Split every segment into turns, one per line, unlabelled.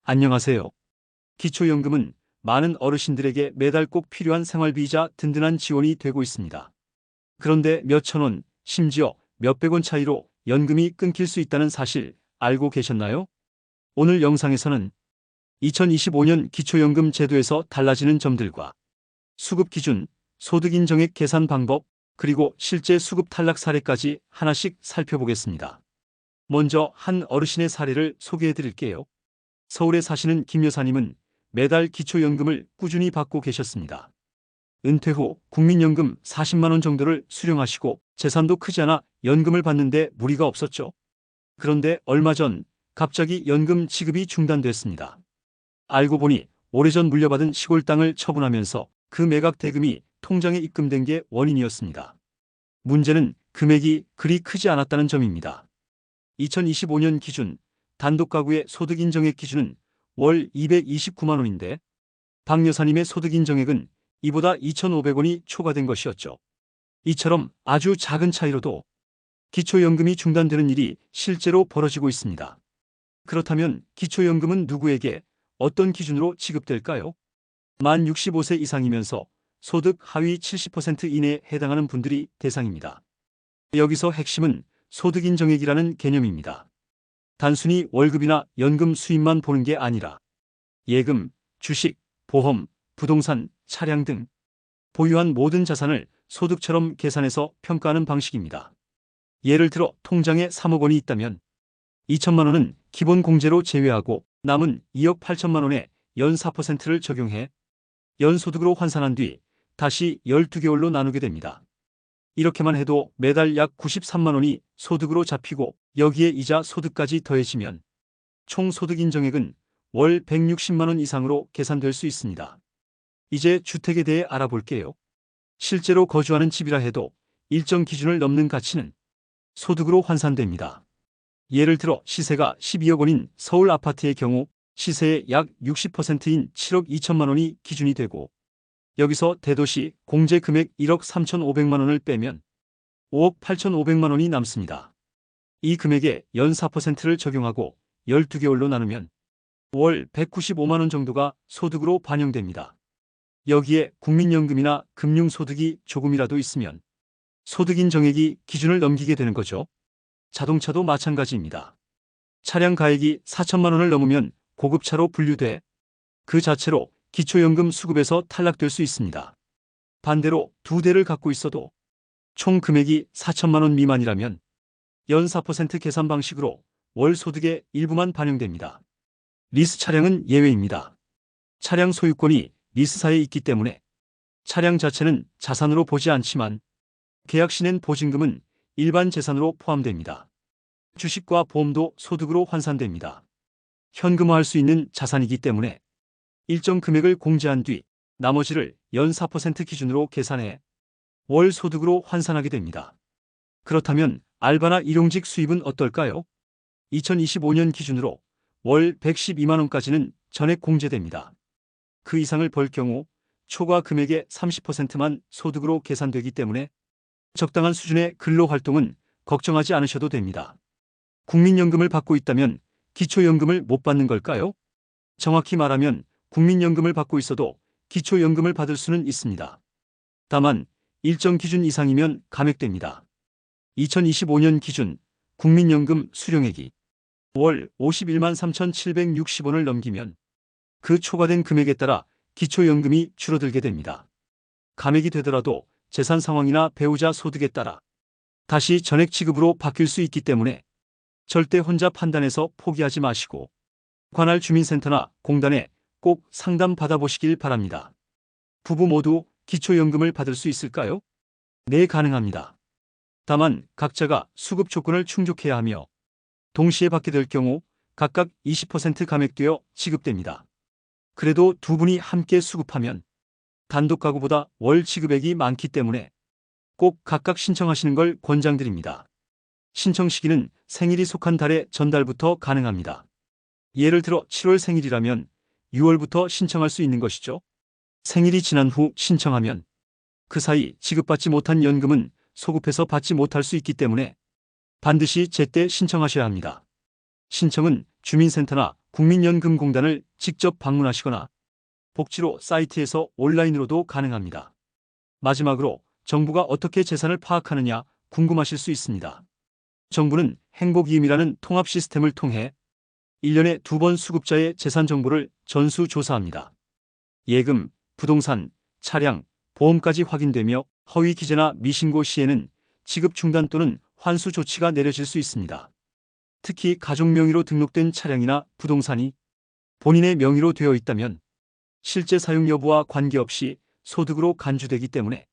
안녕하세요. 기초연금은 많은 어르신들에게 매달 꼭 필요한 생활비이자 든든한 지원이 되고 있습니다. 그런데 몇천 원, 심지어 몇백 원 차이로 연금이 끊길 수 있다는 사실 알고 계셨나요? 오늘 영상에서는 2025년 기초연금 제도에서 달라지는 점들과 수급 기준, 소득 인정액 계산 방법, 그리고 실제 수급 탈락 사례까지 하나씩 살펴보겠습니다. 먼저 한 어르신의 사례를 소개해 드릴게요. 서울에 사시는 김 여사님은 매달 기초연금을 꾸준히 받고 계셨습니다. 은퇴 후 국민연금 40만 원 정도를 수령하시고 재산도 크지 않아 연금을 받는데 무리가 없었죠. 그런데 얼마 전 갑자기 연금 지급이 중단됐습니다. 알고 보니 오래전 물려받은 시골 땅을 처분하면서 그 매각 대금이 통장에 입금된 게 원인이었습니다. 문제는 금액이 그리 크지 않았다는 점입니다. 2025년 기준 단독 가구의 소득 인정액 기준은 월 229만 원인데 박 여사님의 소득 인정액은 이보다 2,500원이 초과된 것이었죠. 이처럼 아주 작은 차이로도 기초연금이 중단되는 일이 실제로 벌어지고 있습니다. 그렇다면 기초연금은 누구에게 어떤 기준으로 지급될까요? 만 65세 이상이면서 소득 하위 70% 이내에 해당하는 분들이 대상입니다. 여기서 핵심은 소득 인정액이라는 개념입니다. 단순히 월급이나 연금 수입만 보는 게 아니라 예금, 주식, 보험, 부동산, 차량 등 보유한 모든 자산을 소득처럼 계산해서 평가하는 방식입니다. 예를 들어 통장에 3억 원이 있다면 2천만 원은 기본 공제로 제외하고 남은 2억 8천만 원에 연 4%를 적용해 연소득으로 환산한 뒤 다시 12개월로 나누게 됩니다. 이렇게만 해도 매달 약 93만 원이 소득으로 잡히고 여기에 이자 소득까지 더해지면 총 소득 인정액은 월 160만 원 이상으로 계산될 수 있습니다. 이제 주택에 대해 알아볼게요. 실제로 거주하는 집이라 해도 일정 기준을 넘는 가치는 소득으로 환산됩니다. 예를 들어 시세가 12억 원인 서울 아파트의 경우 시세의 약 60%인 7억 2천만 원이 기준이 되고 여기서 대도시 공제 금액 1억 3,500만 원을 빼면 5억 8,500만 원이 남습니다. 이 금액에 연 4%를 적용하고 12개월로 나누면 월 195만 원 정도가 소득으로 반영됩니다. 여기에 국민연금이나 금융소득이 조금이라도 있으면 소득 인정액이 기준을 넘기게 되는 거죠. 자동차도 마찬가지입니다. 차량 가액이 4천만 원을 넘으면 고급차로 분류돼 그 자체로 기초연금 수급에서 탈락될 수 있습니다. 반대로 두 대를 갖고 있어도 총 금액이 4천만 원 미만이라면 연 4% 계산 방식으로 월 소득의 일부만 반영됩니다. 리스 차량은 예외입니다. 차량 소유권이 리스사에 있기 때문에 차량 자체는 자산으로 보지 않지만 계약 시 낸 보증금은 일반 재산으로 포함됩니다. 주식과 보험도 소득으로 환산됩니다. 현금화할 수 있는 자산이기 때문에 일정 금액을 공제한 뒤 나머지를 연 4% 기준으로 계산해 월 소득으로 환산하게 됩니다. 그렇다면 알바나 일용직 수입은 어떨까요? 2025년 기준으로 월 112만 원까지는 전액 공제됩니다. 그 이상을 벌 경우 초과 금액의 30%만 소득으로 계산되기 때문에 적당한 수준의 근로활동은 걱정하지 않으셔도 됩니다. 국민연금을 받고 있다면 기초연금을 못 받는 걸까요? 정확히 말하면 국민연금을 받고 있어도 기초연금을 받을 수는 있습니다. 다만 일정 기준 이상이면 감액됩니다. 2025년 기준 국민연금 수령액이 월 51만 3,760원을 넘기면 그 초과된 금액에 따라 기초연금이 줄어들게 됩니다. 감액이 되더라도 재산 상황이나 배우자 소득에 따라 다시 전액 지급으로 바뀔 수 있기 때문에 절대 혼자 판단해서 포기하지 마시고 관할 주민센터나 공단에 꼭 상담 받아보시길 바랍니다. 부부 모두 기초연금을 받을 수 있을까요? 네, 가능합니다. 다만 각자가 수급 조건을 충족해야 하며 동시에 받게 될 경우 각각 20% 감액되어 지급됩니다. 그래도 두 분이 함께 수급하면 단독 가구보다 월 지급액이 많기 때문에 꼭 각각 신청하시는 걸 권장드립니다. 신청 시기는 생일이 속한 달의 전달부터 가능합니다. 예를 들어 7월 생일이라면 6월부터 신청할 수 있는 것이죠. 생일이 지난 후 신청하면 그 사이 지급받지 못한 연금은 소급해서 받지 못할 수 있기 때문에 반드시 제때 신청하셔야 합니다. 신청은 주민센터나 국민연금공단을 직접 방문하시거나 복지로 사이트에서 온라인으로도 가능합니다. 마지막으로 정부가 어떻게 재산을 파악하느냐 궁금하실 수 있습니다. 정부는 행복이음이라는 통합 시스템을 통해 1년에 2번 수급자의 재산 정보를 전수조사합니다. 예금, 부동산, 차량, 보험까지 확인되며 허위 기재나 미신고 시에는 지급 중단 또는 환수 조치가 내려질 수 있습니다. 특히 가족 명의로 등록된 차량이나 부동산이 본인의 명의로 되어 있다면 실제 사용 여부와 관계없이 소득으로 간주되기 때문에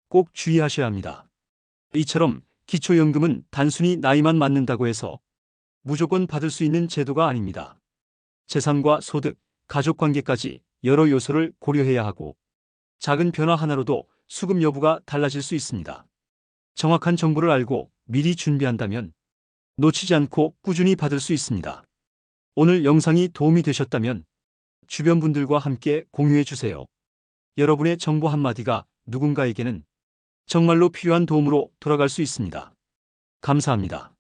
꼭 주의하셔야 합니다. 이처럼 기초연금은 단순히 나이만 맞는다고 해서 무조건 받을 수 있는 제도가 아닙니다. 재산과 소득, 가족관계까지 여러 요소를 고려해야 하고 작은 변화 하나로도 수급 여부가 달라질 수 있습니다. 정확한 정보를 알고 미리 준비한다면 놓치지 않고 꾸준히 받을 수 있습니다. 오늘 영상이 도움이 되셨다면 주변 분들과 함께 공유해 주세요. 여러분의 정보 한마디가 누군가에게는 정말로 필요한 도움으로 돌아갈 수 있습니다. 감사합니다.